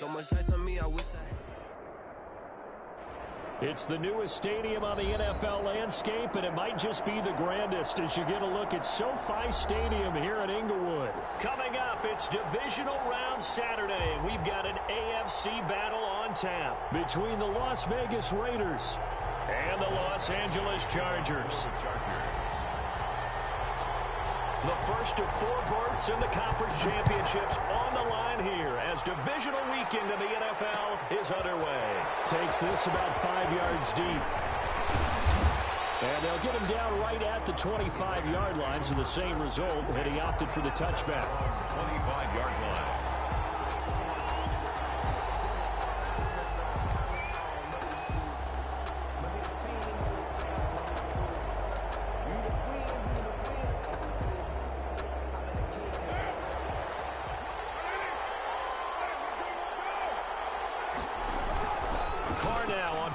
So much ice on me, I wish I had. It's the newest stadium on the NFL landscape, and it might just be the grandest as you get a look at SoFi Stadium here in Inglewood. Coming up, it's Divisional Round Saturday, and we've got an AFC battle on tap between the Las Vegas Raiders and the Los Angeles Chargers. The first of 4 berths in the conference championships on the line here as divisional weekend in the NFL is underway. Takes this about 5 yards deep. And they'll get him down right at the 25-yard line, so the same result, and he opted for the touchback. 25-yard line.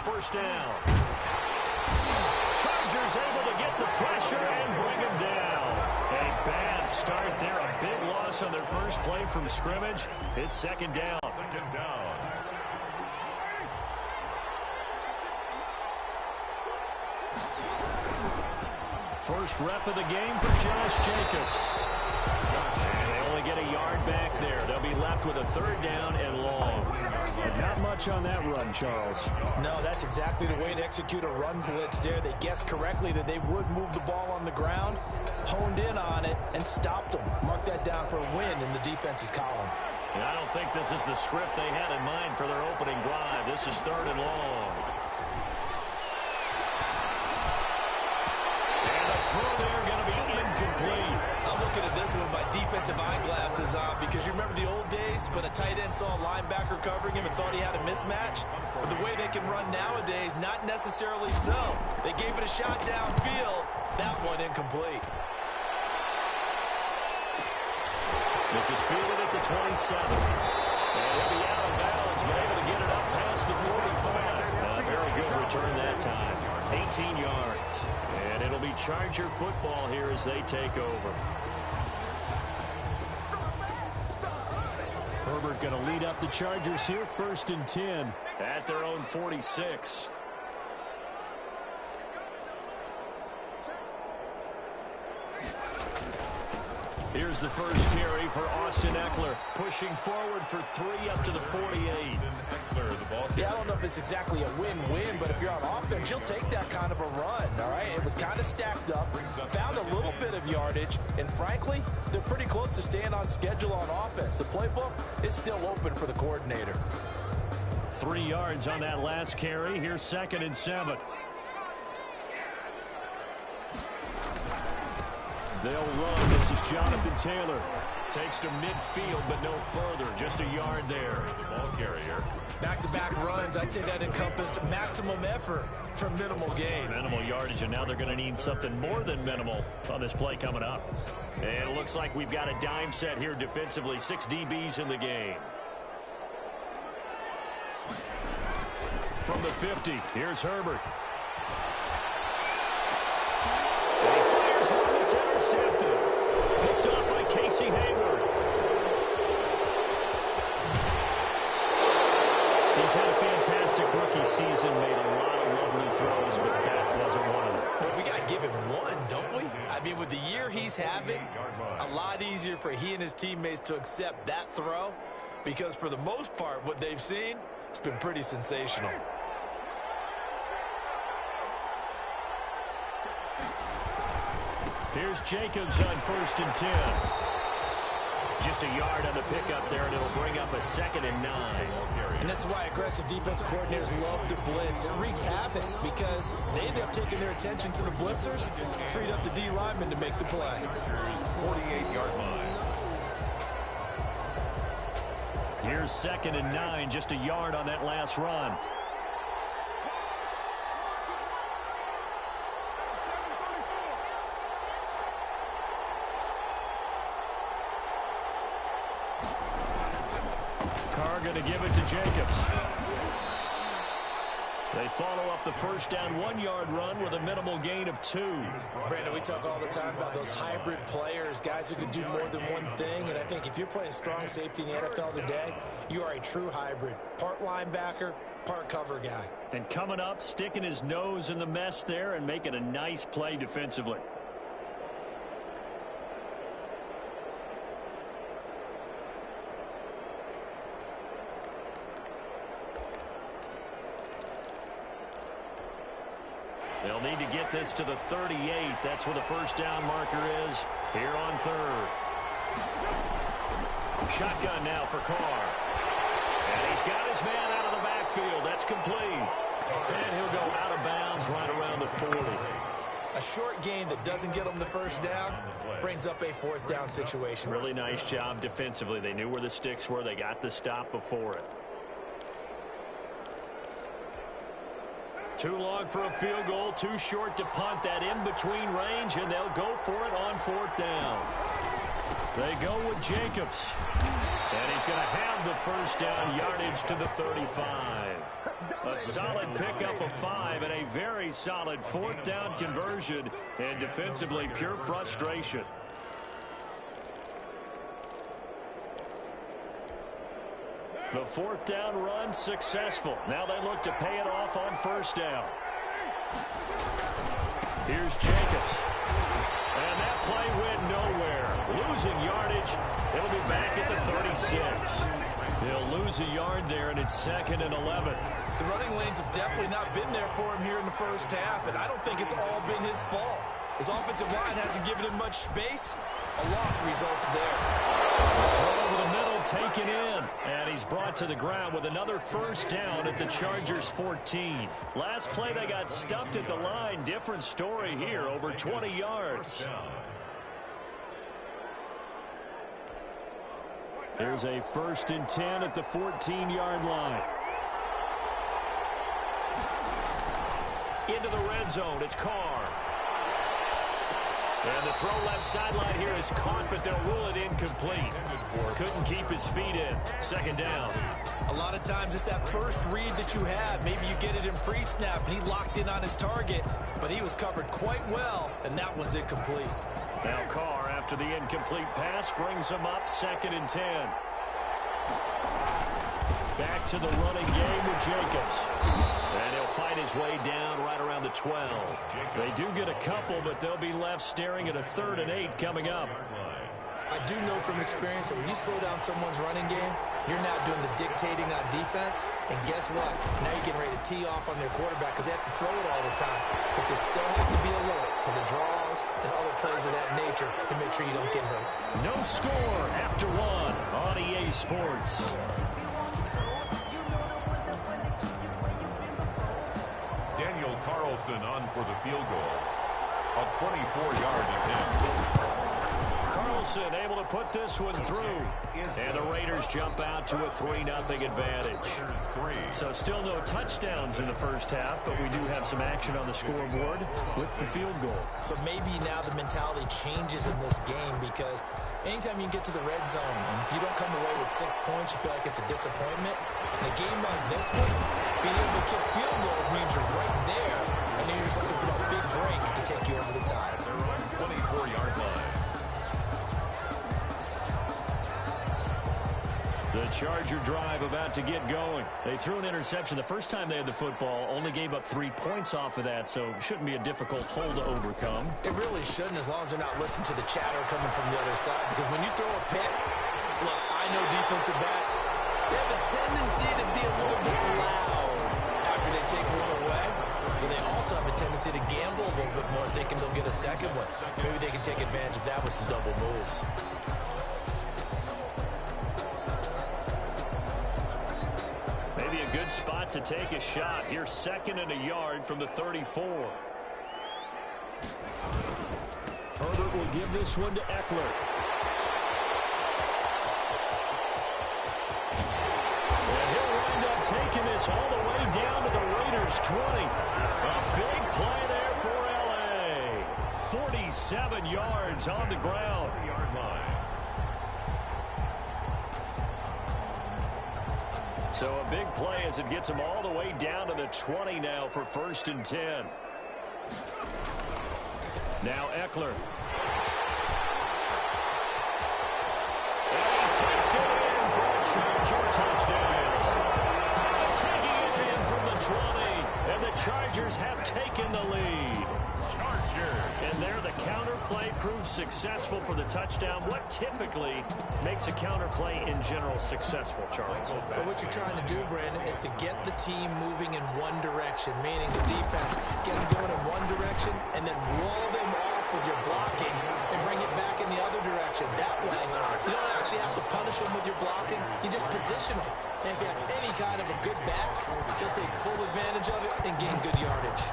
First down. Chargers able to get the pressure and bring him down. A bad start there. A big loss on their first play from scrimmage. It's second down. Second down. First rep of the game for Josh Jacobs. And they only get a yard back there. They'll be left with a third down and long. And not much on that run, Charles. No, that's exactly the way to execute a run blitz there. They guessed correctly that they would move the ball on the ground, honed in on it, and stopped them. Mark that down for a win in the defense's column. And I don't think this is the script they had in mind for their opening drive. This is third and long. And the throw there going to be incomplete. I'm looking at this one with my defensive eyeglasses on because you remember the old days when a tight end saw a linebacker covering him and thought he had a mismatch? But the way they can run nowadays, not necessarily so. They gave it a shot downfield. That one incomplete. This is fielded at the 27. And he'll be out of bounds, but able to get it up past the 45. Very good return that time. 18 yards. And it'll be Charger football here as they take over. Herbert going to lead up the Chargers here, 1st and 10 at their own 46. Here's the first carry for Austin Eckler, pushing forward for 3 up to the 48. Yeah, I don't know if it's exactly a win-win, but if you're on offense, you'll take that kind of a run, all right? It was kind of stacked up, found a little bit of yardage, and frankly, they're pretty close to staying on schedule on offense. The playbook is still open for the coordinator. 3 yards on that last carry. Here's 2nd and 7. They'll run. This is Jonathan Taylor. Takes to midfield, but no further. Just a yard there. Ball carrier. Back-to-back runs, I'd say that encompassed maximum effort for minimal gain. Minimal yardage, and now they're going to need something more than minimal on this play coming up. And it looks like we've got a dime set here defensively. 6 DBs in the game. From the 50, here's Herbert. It's intercepted. Picked up by Casey Hayward. He's had a fantastic rookie season, made a lot of lovely throws, but that wasn't one of them. Well, we got to give him one, don't we? I mean, with the year he's having, a lot easier for he and his teammates to accept that throw because for the most part, what they've seen, it's been pretty sensational. Here's Jacobs on 1st and 10. Just a yard on the pickup there, and it'll bring up a 2nd and 9. And that's why aggressive defensive coordinators love to blitz. It wreaks havoc because they end up taking their attention to the blitzers, freed up the D lineman to make the play. 48-yard line. Here's 2nd and 9, just a yard on that last run. Carr going to give it to Jacobs. They follow up the first down 1-yard run with a minimal gain of 2. Brandon, we talk all the time about those hybrid players, guys who can do more than one thing. And I think if you're playing strong safety in the NFL today, you are a true hybrid. Part linebacker, part cover guy. And coming up, sticking his nose in the mess there and making a nice play defensively. They'll need to get this to the 38. That's where the first down marker is here on third. Shotgun now for Carr. And he's got his man out of the backfield. That's complete. And he'll go out of bounds right around the 40. A short gain that doesn't get him the first down brings up a fourth down situation. Really nice job defensively. They knew where the sticks were. They got the stop before it. Too long for a field goal, too short to punt. That in-between range, and they'll go for it on fourth down. They go with Jacobs. And he's going to have the first down, yardage to the 35. A solid pickup of 5 and a very solid fourth down conversion. And defensively, pure frustration. The fourth down run successful. Now they look to pay it off on first down. Here's Jacobs. And that play went nowhere. Losing yardage. It'll be back at the 36. They'll lose a yard there, and it's 2nd and 11. The running lanes have definitely not been there for him here in the first half, and I don't think it's all been his fault. His offensive line hasn't given him much space. A loss results there. The throw over the middle taken in. And he's brought to the ground with another first down at the Chargers 14. Last play they got stuffed at the line. Different story here, over 20 yards. There's a 1st and 10 at the 14-yard line. Into the red zone. It's Carr. And the throw left sideline here is caught, but they'll rule it incomplete. Couldn't keep his feet in. 2nd down. A lot of times it's that first read that you have. Maybe you get it in pre-snap, and he locked in on his target, but he was covered quite well, and that one's incomplete. Now Carr, after the incomplete pass, brings him up 2nd and 10. Back to the running game with Jacobs. And he'll fight his way down right around the 12. They do get a couple, but they'll be left staring at a 3rd and 8 coming up. I do know from experience that when you slow down someone's running game, you're now doing the dictating on defense. And guess what? Now you're getting ready to tee off on their quarterback because they have to throw it all the time. But you still have to be alert for the draws and other plays of that nature to make sure you don't get hurt. No score after 1 on EA Sports. Daniel Carlson on for the field goal. A 24-yard attempt. Carlson able to put this one through. And the Raiders jump out to a 3-0 advantage. So still no touchdowns in the first half, but we do have some action on the scoreboard with the field goal. So maybe now the mentality changes in this game because anytime you get to the red zone, and if you don't come away with 6 points, you feel like it's a disappointment. In a game like this one, being able to kick field goals means you're right there, and then you're just looking for that big break to take you over the top. 24-yard line. The Charger drive about to get going. They threw an interception the first time they had the football, only gave up 3 points off of that, so shouldn't be a difficult hole to overcome. It really shouldn't, as long as they're not listening to the chatter coming from the other side, because when you throw a pick, look, I know defensive backs, they have a tendency to be a little bit loud after they take one away, but they also have a tendency to gamble a little bit more, thinking they'll get a second one. Maybe they can take advantage of that with some double moves. Maybe a good spot to take a shot. Here, 2nd and a yard from the 34. Herbert will give this one to Eckler. And he'll wind up taking this all the way down to the Raiders' 20. A big play there for L.A. 47 yards on the ground. So a big play as it gets them all the way down to the 20 now for 1st and 10. Now Eckler. And he takes it in for a Charger touchdown. Taking it in from the 20. And the Chargers have taken the lead. And there the counter play proves successful for the touchdown. What typically makes a counter play in general successful, Charles? But what you're trying to do, Brandon, is to get the team moving in one direction, meaning the defense, get them going in one direction and then wall them off with your blocking and bring it back in the other direction. That way, you don't actually have to punish them with your blocking. You just position them. And if you have any kind of a good back, he'll take full advantage of it and gain good yardage.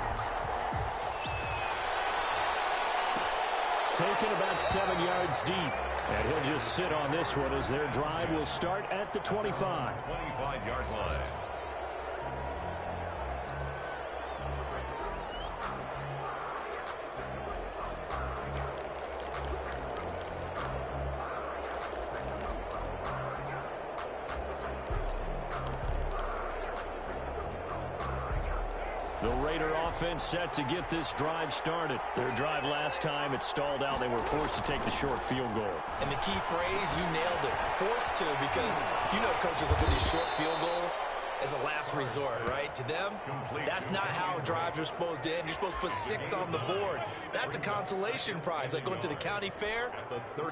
Taken about 7 yards deep. And he'll just sit on this one as their drive will start at the 25. 25-yard line. The Raider offense set to get this drive started. Their drive last time, it stalled out. They were forced to take the short field goal. And the key phrase, you nailed it. Forced to, because you know coaches look at these short field goals as a last resort, right? To them, that's not how drives are supposed to end. You're supposed to put 6 on the board. That's a consolation prize. Like going to the county fair,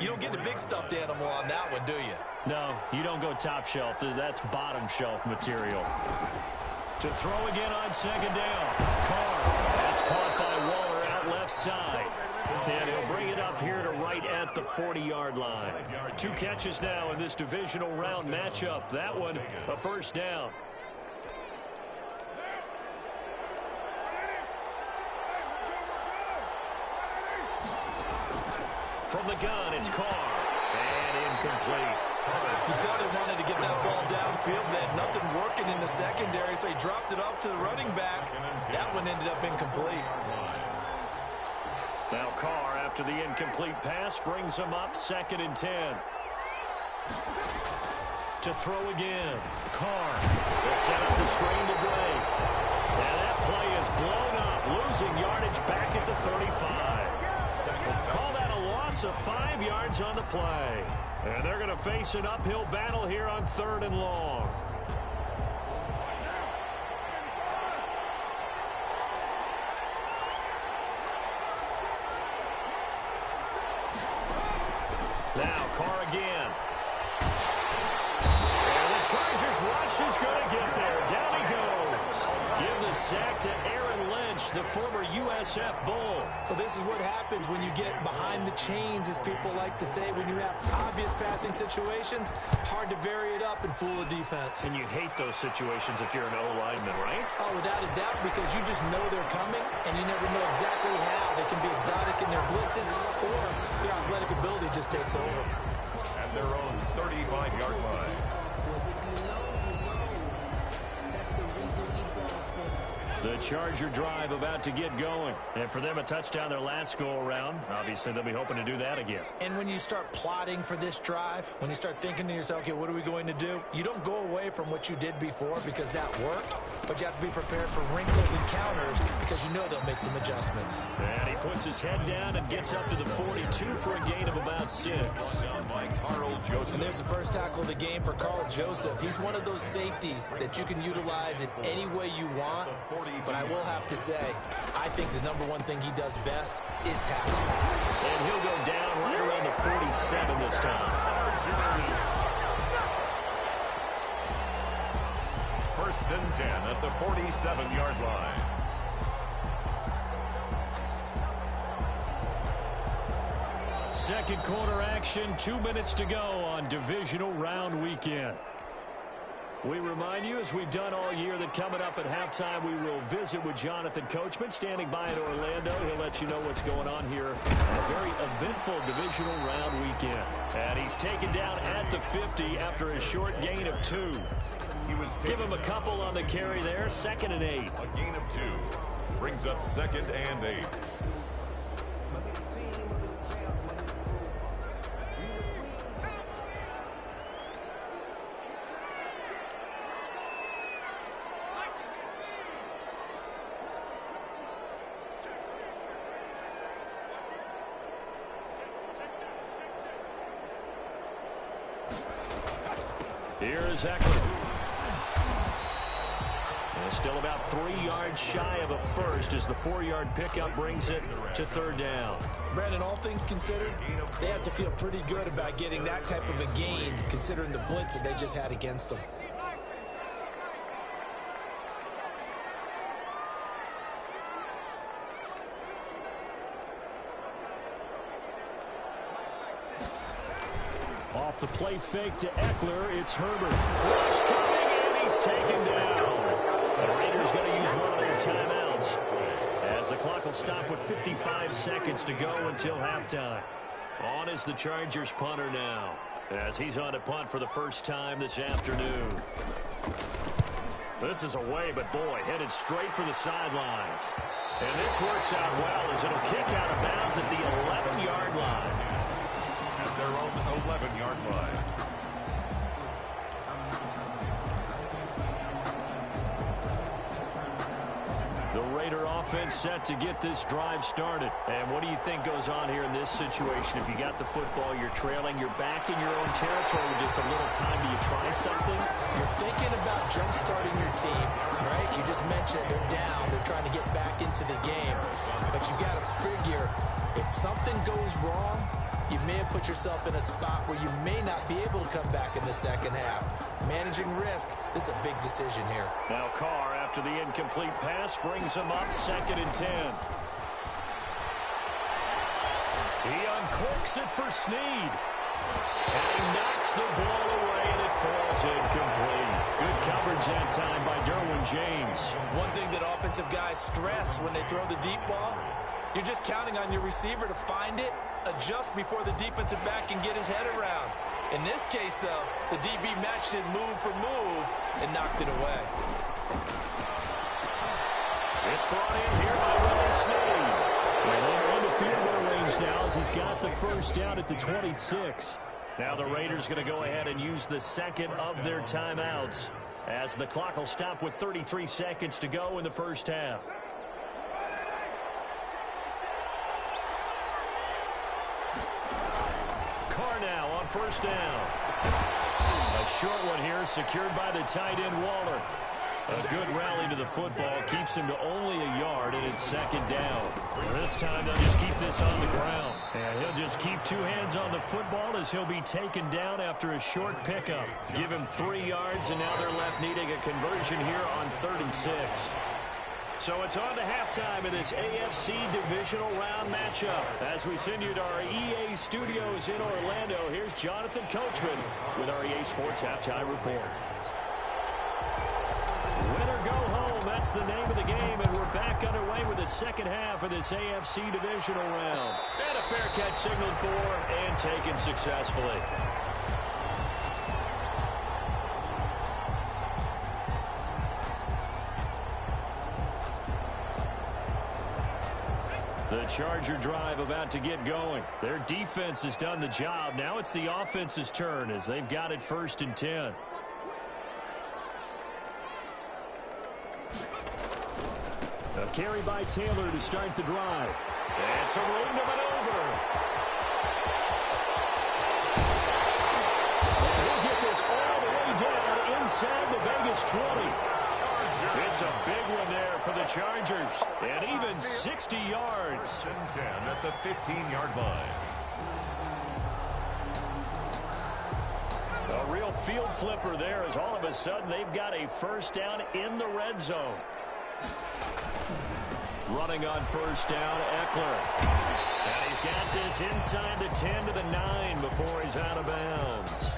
you don't get the big stuffed animal on that one, do you? No, you don't go top shelf. That's bottom shelf material. To throw again on 2nd down. Carr. That's caught by Waller out left side. And he'll bring it up here to right at the 40-yard line. 2 catches now in this divisional round matchup. That one, a 1st down. From the gun, it's Carr. And incomplete. You tell they wanted to get that ball downfield. They had nothing working in the secondary, so he dropped it off to the running back. That one ended up incomplete. Now Carr, after the incomplete pass, brings him up 2nd and 10. To throw again. Carr will set up the screen to Drake. And that play is blown up, losing yardage back at the 35. Call that a loss of 5 yards on the play. And they're going to face an uphill battle here on 3rd and long. Now Carr again. And the Chargers rush is going to get there. Down he goes. Give the sack to Aaron Lynch, the former USF Bull. Well, this is what happens when you get behind the chains, as people like to say. When you have obvious passing situations, hard to vary it up and fool the defense. And you hate those situations if you're an O-lineman, right? Oh, without a doubt, because you just know they're coming, and you never know exactly how. They can be exotic in their blitzes, or their athletic ability just takes over. At their own 35-yard line. The Charger drive about to get going. And for them, a touchdown their last go-around. Obviously, they'll be hoping to do that again. And when you start plotting for this drive, when you start thinking to yourself, okay, what are we going to do? You don't go away from what you did before because that worked, but you have to be prepared for wrinkles and counters because you know they'll make some adjustments. And he puts his head down and gets up to the 42 for a gain of about 6. And there's the first tackle of the game for Carl Joseph. He's one of those safeties that you can utilize in any way you want. But I will have to say, I think the number one thing he does best is tackle. And he'll go down right around the 47 this time. 1st and 10 at the 47-yard line. Second quarter action, 2 minutes to go on divisional round weekend. We remind you, as we've done all year, that coming up at halftime, we will visit with Jonathan Coachman, standing by in Orlando. He'll let you know what's going on here. A very eventful divisional round weekend. And he's taken down at the 50 after a short gain of 2. Give him a couple on the carry there, 2nd and 8. A gain of 2 brings up 2nd and 8. Here is Eckler. And still about 3 yards shy of a first as the 4-yard pickup brings it to third down. Brandon, all things considered, they have to feel pretty good about getting that type of a gain considering the blitz that they just had against them. Off the play fake to Eckler, it's Herbert. Rush coming, and he's taken down. The Raiders going to use one of their timeouts as the clock will stop with 55 seconds to go until halftime. On is the Chargers punter now as he's on to punt for the first time this afternoon. This is away, but boy, headed straight for the sidelines. And this works out well as it'll kick out of bounds at the 11-yard line. At their own 11-yard line. The Raider offense set to get this drive started. And what do you think goes on here in this situation? If you got the football, you're trailing, you're back in your own territory with just a little time. Do you try something? You're thinking about jump-starting your team, right? You just mentioned they're down. They're trying to get back into the game. But you got to figure if something goes wrong, you may have put yourself in a spot where you may not be able to come back in the second half. Managing risk, this is a big decision here. Now Carr, after the incomplete pass, brings him up 2nd and 10. He unclicks it for Snead. And he knocks the ball away, and it falls incomplete. Good coverage that time by Derwin James. One thing that offensive guys stress when they throw the deep ball, you're just counting on your receiver to find it, adjust before the defensive back can get his head around. In this case, though, the DB matched it move for move and knocked it away. It's brought in here by Willie Snead. And they're into field goal range now as he's got the first down at the 26. Now the Raiders going to go ahead and use the second of their timeouts as the clock will stop with 33 seconds to go in the first half. Now on first down. A short one here secured by the tight end Waller. A good rally to the football keeps him to only a yard, and it's 2nd down. This time they'll just keep this on the ground. And he'll just keep 2 hands on the football as he'll be taken down after a short pickup. Give him 3 yards, and now they're left needing a conversion here on 3rd and 6. So it's on to halftime in this AFC divisional round matchup. As we send you to our EA studios in Orlando, here's Jonathan Coachman with our EA Sports Halftime Report. Win or go home, that's the name of the game, and we're back underway with the second half of this AFC divisional round. And a fair catch signaled for and taken successfully. The Charger drive about to get going. Their defense has done the job. Now it's the offense's turn as they've got it 1st and 10. A carry by Taylor to start the drive. And some room to maneuver. And he'll get this all the way down inside the Vegas 20. It's a big one there for the Chargers. And even 60 yards. 10 at the 15-yard line. A real field flipper there as all of a sudden they've got a first down in the red zone. Running on first down, Eckler. And he's got this inside the 10 to the 9 before he's out of bounds.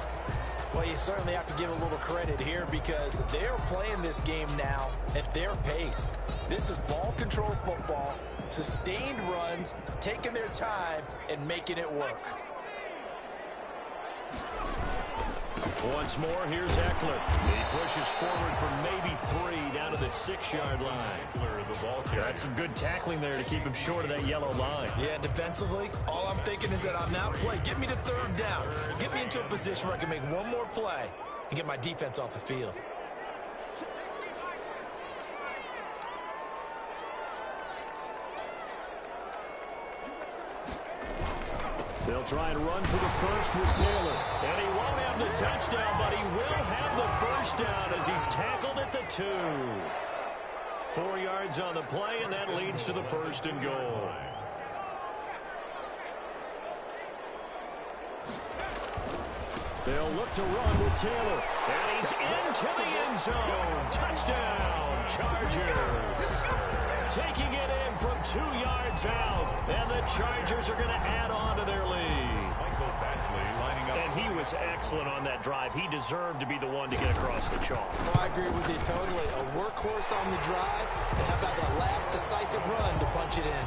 Well, you certainly have to give a little credit here because they're playing this game now at their pace. This is ball control football, sustained runs, taking their time, and making it work. Once more, here's Eckler. He pushes forward for maybe 3 down to the 6-yard line. That's some good tackling there to keep him short of that yellow line. Yeah, defensively, all I'm thinking is that on that play, get me to 3rd down. Get me into a position where I can make one more play and get my defense off the field. They'll try and run for the first with Taylor. And he won't have the touchdown, but he will have the first down as he's tackled at the 2. 4 yards on the play, and that leads to the 1st and goal. They'll look to run with Taylor. And he's into the end zone. Touchdown, Chargers. Taking it in from 2 yards out. And the Chargers are going to add on to their lead. And he was excellent on that drive. He deserved to be the one to get across the chalk. Oh, I agree with you totally. A workhorse on the drive. And how about that last decisive run to punch it in?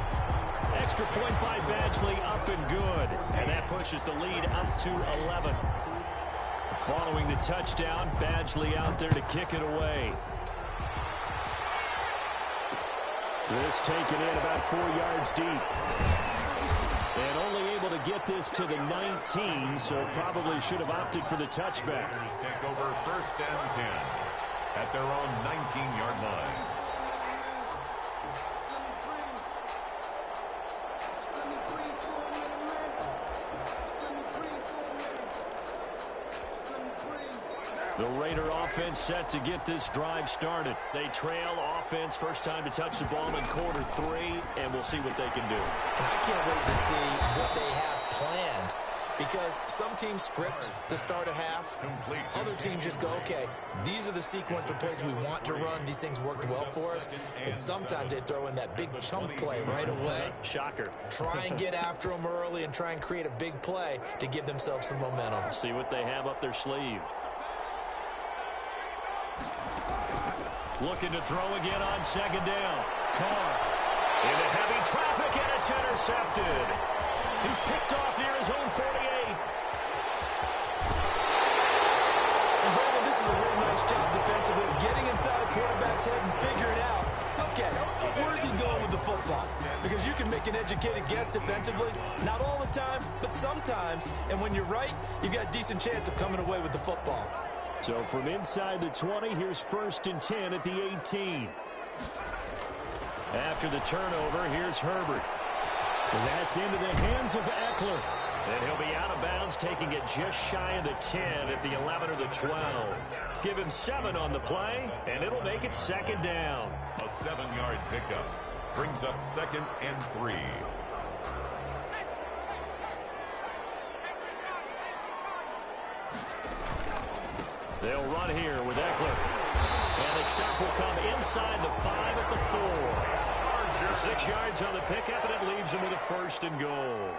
Extra point by Badgley, up and good. And that pushes the lead up to 11. Following the touchdown, Badgley out there to kick it away. This taken in about 4 yards deep. And only able to get this to the 19, so probably should have opted for the touchback. Take over 1st and 10 at their own 19-yard line. The Raider offense set to get this drive started. They trail offense, first time to touch the ball in quarter 3, and we'll see what they can do. And I can't wait to see what they have planned, because some teams script to start a half. Other teams just go, okay, these are the sequence of plays we want to run. These things worked well for us. And sometimes they throw in that big chunk play right away. Shocker. Try and get after them early and try and create a big play to give themselves some momentum. See what they have up their sleeve. Looking to throw again on 2nd down. Carr into heavy traffic, and it's intercepted. He's picked off near his own 48. And Brandon, this is a real nice job defensively, getting inside the quarterback's head and figuring out, okay, where's he going with the football? Because you can make an educated guess defensively, not all the time, but sometimes. And when you're right, you've got a decent chance of coming away with the football. So from inside the 20, here's 1st and 10 at the 18. After the turnover, here's Herbert. And that's into the hands of Eckler. And he'll be out of bounds, taking it just shy of the 10 at the 11 or the 12. Give him 7 on the play, and it'll make it 2nd down. A 7-yard pickup brings up 2nd and 3. They'll run here with Eckler. And the stop will come inside the 5 at the 4. 6 yards on the pickup, and it leaves him with a 1st and goal.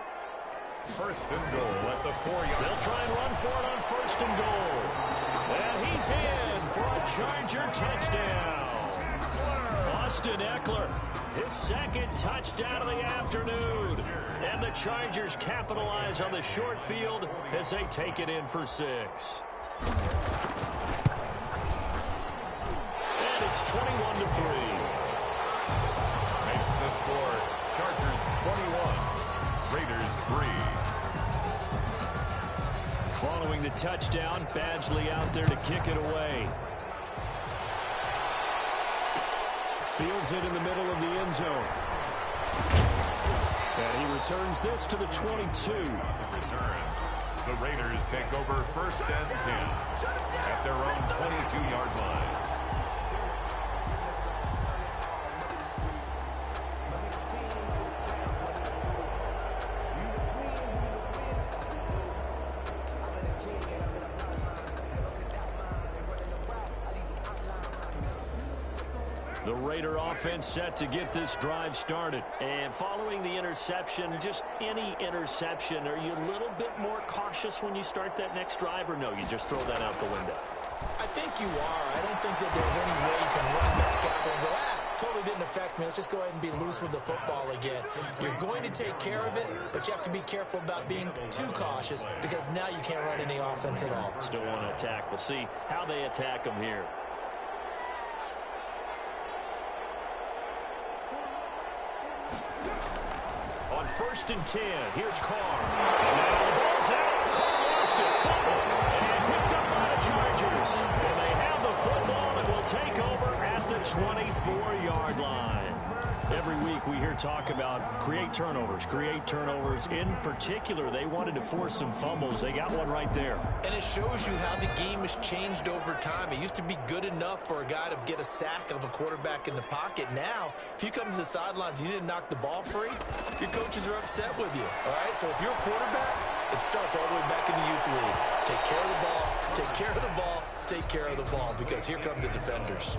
1st and goal at the 4-yard. They'll try and run for it on 1st and goal. And he's in for a Charger touchdown. Austin Eckler, his 2nd touchdown of the afternoon. And the Chargers capitalize on the short field as they take it in for 6. And it's 21-3. Makes the score Chargers 21, Raiders 3. Following the touchdown, Badgley out there to kick it away. Fields it in the middle of the end zone. And he returns this to the 22. Return. The Raiders take over 1st and 10 at their own 22-yard line. The Raider offense set to get this drive started. And following the interception, just any interception, are you a little bit more cautious when you start that next drive, or no, you just throw that out the window? I think you are. I don't think that there's any way you can run back out there and go, totally didn't affect me. Let's just go ahead and be loose with the football again. You're going to take care of it, but you have to be careful about being too cautious, because now you can't run any offense at all. Still want to attack. We'll see how they attack them here. On 1st and 10, here's Carr. And now the ball's out. Carr lost it. Fumble. And picked up by the Chargers. And they have the football and will take over at the 24-yard line. Every week we hear talk about create turnovers. In particular, they wanted to force some fumbles. They got one right there. And it shows you how the game has changed over time. It used to be good enough for a guy to get a sack of a quarterback in the pocket. Now, if you come to the sidelines and you didn't knock the ball free, your coaches are upset with you. All right, so if you're a quarterback, it starts all the way back in the youth leagues. Take care of the ball, take care of the ball, take care of the ball, because here come the defenders.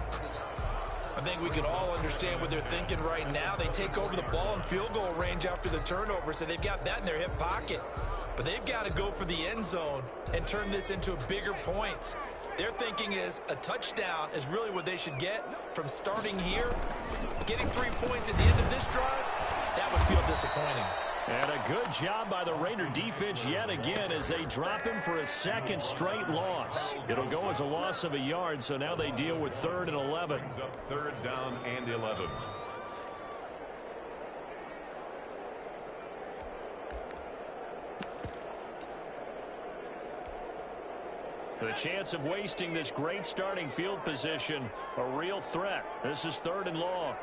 I think we can all understand what they're thinking right now. They take over the ball in field goal range after the turnover, so they've got that in their hip pocket. But they've got to go for the end zone and turn this into bigger points. Their thinking is a touchdown is really what they should get from starting here. Getting 3 points at the end of this drive, that would feel disappointing. And a good job by the Raider defense yet again as they drop him for a second straight loss. It'll go as a loss of a yard, so now they deal with 3rd and 11. Up 3rd down and 11. The chance of wasting this great starting field position, a real threat. This is 3rd and long.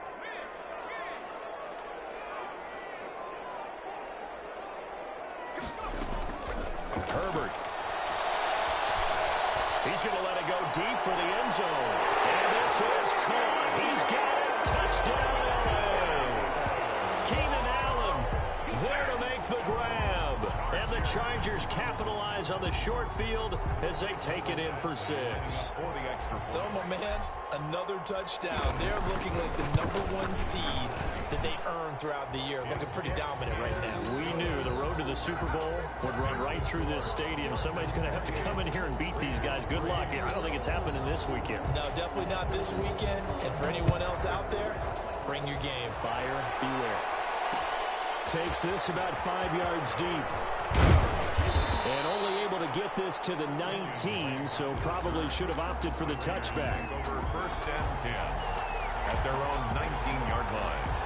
Herbert. He's going to let it go deep for the end zone. And this is caught. He's got it. Touchdown, LA. Keenan Allen there to make the grab. And the Chargers capitalize on the short field as they take it in for 6. So, my man, another touchdown. They're looking like the #1 seed that they earned throughout the year. Looking pretty dominant right now. We knew the road to the Super Bowl would run right through this stadium. Somebody's going to have to come in here and beat these guys. Good luck. I don't think it's happening this weekend. No, definitely not this weekend. And for anyone else out there, bring your game. Buyer beware. Takes this about 5 yards deep. And only able to get this to the 19, so probably should have opted for the touchback. Over 1st and 10 at their own 19-yard line.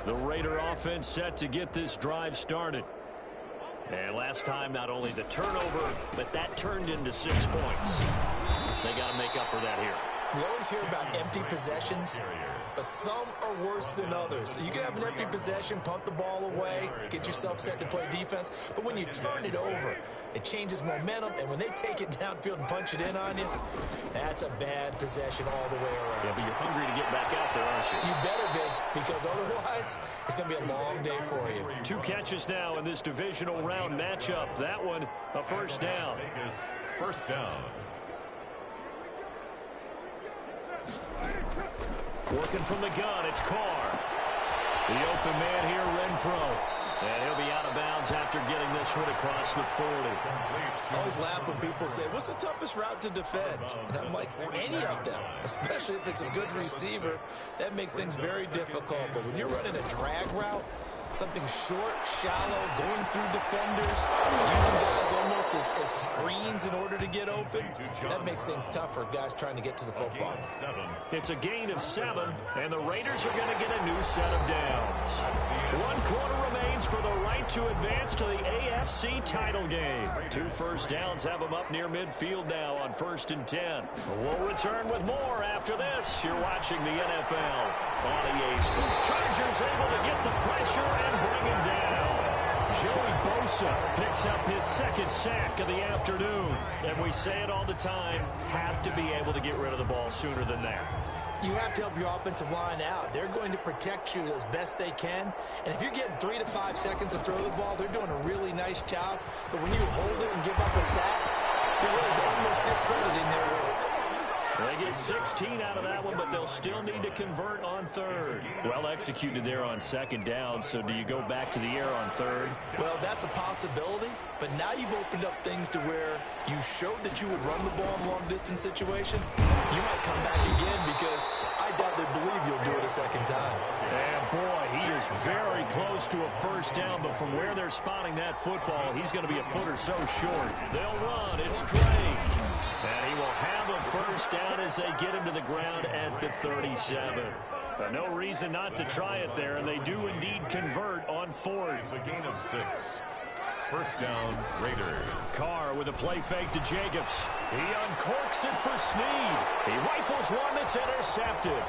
The Raider offense set to get this drive started. And last time, not only the turnover, but that turned into 6 points. They got to make up for that here. We always hear about empty possessions, but some are worse than others. You can have an empty possession, punt the ball away, get yourself set to play defense, but when you turn it over, it changes momentum, and when they take it downfield and punch it in on you, that's a bad possession all the way around. Yeah, but you're hungry to get back out there, aren't you? You better be, because otherwise, it's going to be a long day for you. 2 catches now in this divisional round matchup. That one, a 1st down. Vegas, 1st down. Working from the gun, it's Carr. The open man here, Renfro. And he'll be out of bounds after getting this one across the 40. I always laugh when people say, what's the toughest route to defend? And I'm like, any of them, especially if it's a good receiver. That makes things very difficult. But when you're running a drag route, something short, shallow, going through defenders, using guys almost as screens in order to get open, that makes things tough for guys trying to get to the football. It's a gain of 7, and the Raiders are going to get a new set of downs. 1 quarter remains for the right to advance to the AFC title game. 2 first downs have them up near midfield now on 1st and 10. We'll return with more after this. You're watching the NFL on EA Sports. Chargers able to get the pressure and bring him down. Joey Bosa picks up his 2nd sack of the afternoon. And we say it all the time, have to be able to get rid of the ball sooner than that. You have to help your offensive line out. They're going to protect you as best they can. And if you're getting 3 to 5 seconds to throw the ball, they're doing a really nice job. But when you hold it and give up a sack, you're really almost discrediting their work. They get 16 out of that one, but they'll still need to convert on 3rd. Well executed there on 2nd down, so do you go back to the air on 3rd? Well, that's a possibility, but now you've opened up things to where you showed that you would run the ball in a long-distance situation. You might come back again because I doubt they believe you'll do it a 2nd time. And boy, he is very close to a 1st down, but from where they're spotting that football, he's going to be a foot or so short. They'll run. It's Drake. And he will have a 1st down as they get him to the ground at the 37. But no reason not to try it there, and they do indeed convert on 4th. It's a gain of 6. First down, Raiders. Carr with a play fake to Jacobs. He uncorks it for Snead. He rifles one that's intercepted.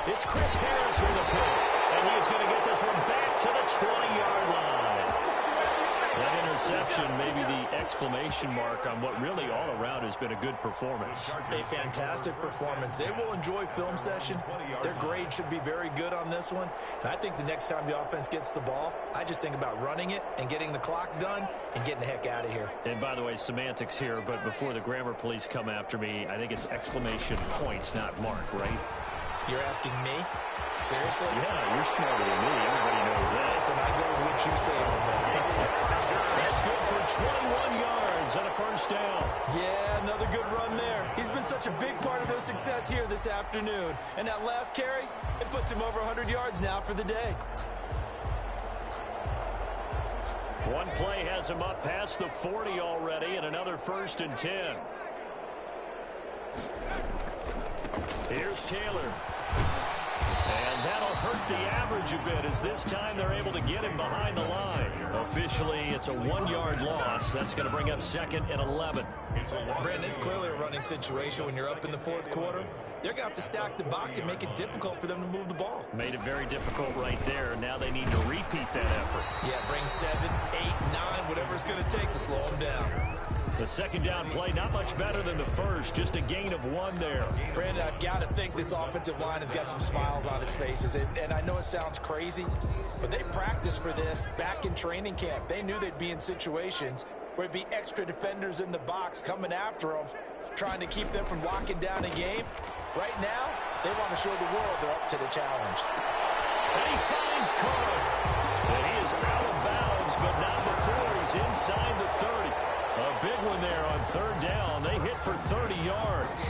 It's Chris Harris with a pick. And he's going to get this one back to the 20-yard line. That interception may be the exclamation mark on what really all around has been a good performance. A fantastic performance. They will enjoy film session. Their grade should be very good on this one. And I think the next time the offense gets the ball, I just think about running it and getting the clock done and getting the heck out of here. And by the way, semantics here, but before the grammar police come after me, I think it's exclamation point, not mark, right? You're asking me? Seriously? Yeah, you're smarter than me. Everybody knows that. Listen, I go with what you say, my man. That's good for 21 yards and a first down. Yeah, another good run there. He's been such a big part of their success here this afternoon. And that last carry, it puts him over 100 yards now for the day. One play has him up past the 40 already, and another 1st and 10. Here's Taylor. And that'll hurt the average a bit as this time they're able to get him behind the line. Officially, it's a 1-yard loss. That's going to bring up 2nd and 11. Brandon, it's clearly a running situation when you're up in the 4th quarter. They're going to have to stack the box and make it difficult for them to move the ball. Made it very difficult right there. Now they need to repeat that effort. Yeah, bring 7, 8, 9, whatever it's going to take to slow them down. The 2nd down play, not much better than the first. Just a gain of 1 there. Brandon, I've got to think this offensive line has got some smiles on its faces. And I know it sounds crazy, but they practiced for this back in training camp. They knew they'd be in situations where it'd be extra defenders in the box coming after them, trying to keep them from locking down a game. Right now, they want to show the world they're up to the challenge. And he finds Cook. And he is out of bounds, but not before he's inside the 30. A big one there on 3rd down. They hit for 30 yards.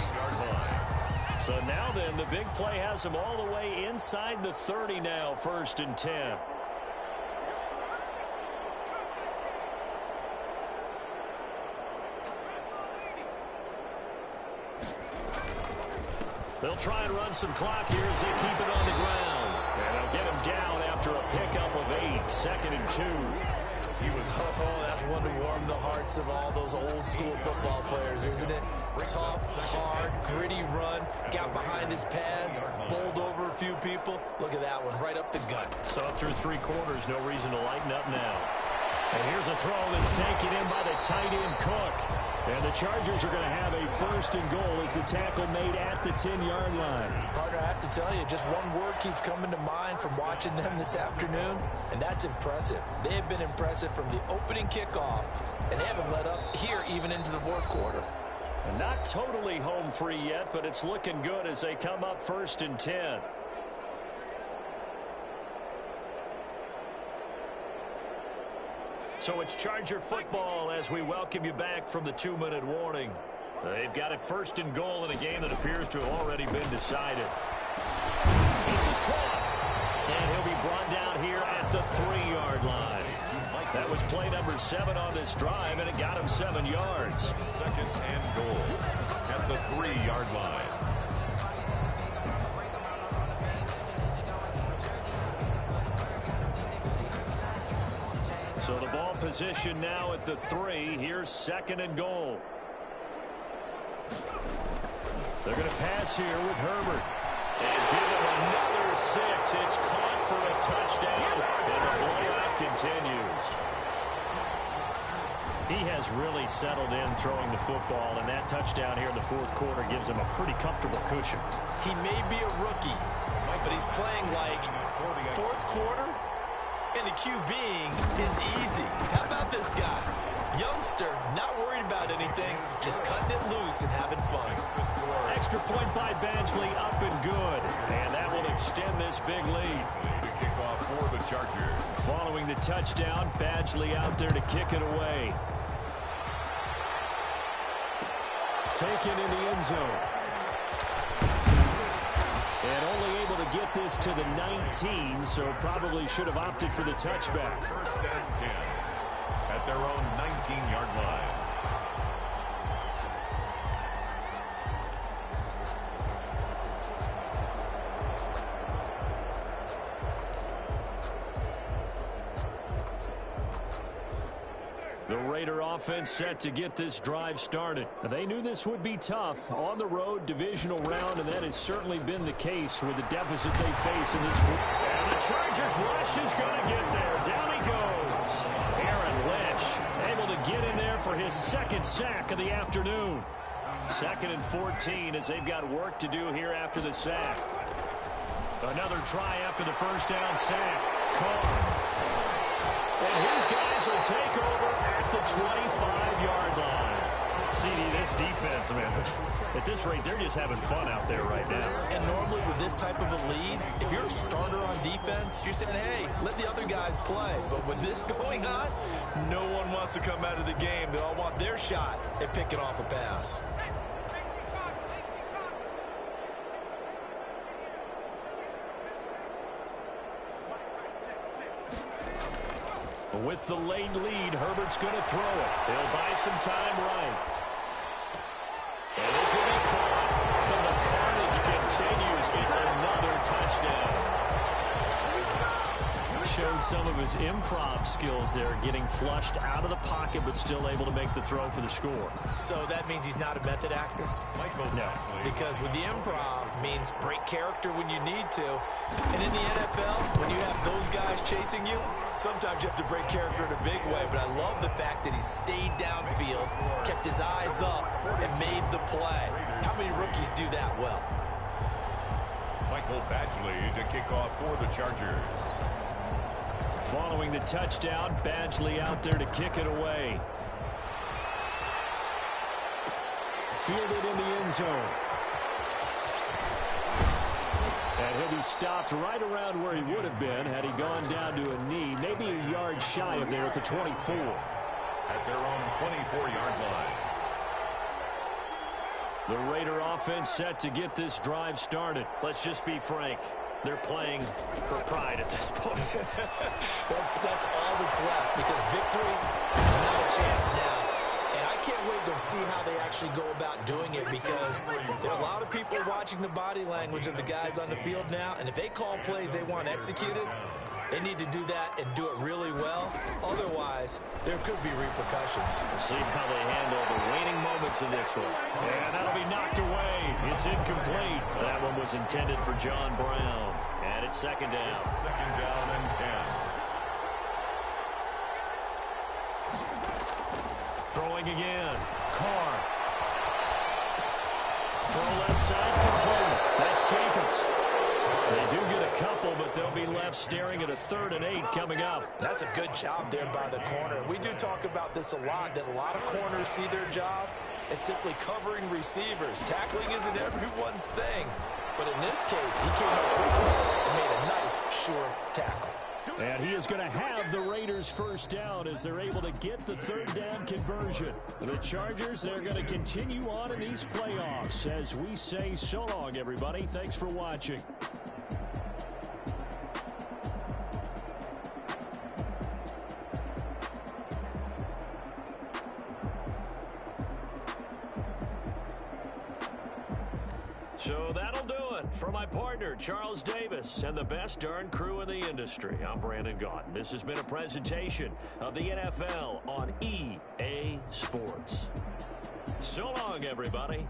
So now then, the big play has him all the way inside the 30 now, 1st and 10. They'll try and run some clock here as they keep it on the ground. And they'll get him down after a pickup of 8, 2nd and 2. That's one to warm the hearts of all those old school football players, isn't it? Tough, hard, gritty run, got behind his pads, bowled over a few people. Look at that one, right up the gut. So up through 3 quarters, no reason to lighten up now. And here's a throw that's taken in by the tight end Cook. And the Chargers are going to have a 1st and goal as the tackle made at the 10-yard line. Partner, I have to tell you, just one word keeps coming to mind from watching them this afternoon, and that's impressive. They have been impressive from the opening kickoff, and they haven't let up here even into the 4th quarter. Not totally home free yet, but it's looking good as they come up 1st and 10. So it's Charger football as we welcome you back from the 2-minute warning. They've got it 1st and goal in a game that appears to have already been decided. This is caught. And he'll be brought down here at the 3-yard line. That was play number 7 on this drive, and it got him 7 yards. 2nd and goal at the 3-yard line. So the ball position now at the 3. Here's 2nd and goal. They're going to pass here with Herbert. And give him another 6. It's caught for a touchdown. And the blowout continues. He has really settled in throwing the football, and that touchdown here in the 4th quarter gives him a pretty comfortable cushion. He may be a rookie, but he's playing like 4th quarter. And the QBing is easy. How about this guy? Youngster, not worried about anything, just cutting it loose and having fun. Extra point by Badgley, up and good. And that will extend this big lead. The kickoff for the Chargers. Following the touchdown, Badgley out there to kick it away. Taken in the end zone. And only able to get this to the 19, so probably should have opted for the touchback. 1st and 10 at their own 19-yard line. The Raider offense set to get this drive started. They knew this would be tough on the road, divisional round, and that has certainly been the case with the deficit they face in this. And the Chargers rush is going to get there. Down he goes. Aaron Lynch able to get in there for his second sack of the afternoon. 2nd and 14 as they've got work to do here after the sack. Another try after the first down sack. Carr. And his guys will take over at the 25-yard line. CD, this defense, man, at this rate, they're just having fun out there right now. And normally with this type of a lead, if you're a starter on defense, you're saying, hey, let the other guys play. But with this going on, no one wants to come out of the game. They all want their shot at picking off a pass. With the late lead, Herbert's going to throw it. He'll buy some time right. And this will be caught. And the carnage continues. It's another touchdown. Showed some of his improv skills there, getting flushed out of the pocket, but still able to make the throw for the score. So that means he's not a method actor? No. Because with the improv means break character when you need to. And in the NFL, when you have those guys chasing you, sometimes you have to break character in a big way. But I love the fact that he stayed downfield, kept his eyes up, and made the play. How many rookies do that well? Michael Badgley to kick off for the Chargers. Following the touchdown, Badgley out there to kick it away. Fielded in the end zone. And he'll be stopped right around where he would have been had he gone down to a knee, maybe a yard shy of there at the 24. At their own 24-yard line. The Raider offense set to get this drive started. Let's just be frank. They're playing for pride at this point. that's all that's left, because victory, not a chance now. And I can't wait to see how they actually go about doing it, because there are a lot of people watching the body language of the guys on the field now, and if they call plays they want executed, they need to do that and do it really well. Otherwise, there could be repercussions. We'll see how they handle the waning moments of this one. And that'll be knocked away. It's incomplete. That one was intended for John Brown. And it's 2nd down. 2nd down and 10. Throwing again. Carr. Throw left side, complete. That's Jacobs. They do get a couple, but they'll be left staring at a 3rd and 8 coming up. That's a good job there by the corner. We do talk about this a lot, that a lot of corners see their job as simply covering receivers. Tackling isn't everyone's thing. But in this case, he came up quickly and made a nice, sure tackle. And he is going to have the Raiders' first down as they're able to get the 3rd down conversion. The Chargers, they're going to continue on in these playoffs as we say so long, everybody. Thanks for watching. So that'll do it for my partner, Charles Davis, and the best darn crew in the industry. I'm Brandon Gaudin. This has been a presentation of the NFL on EA Sports. So long, everybody.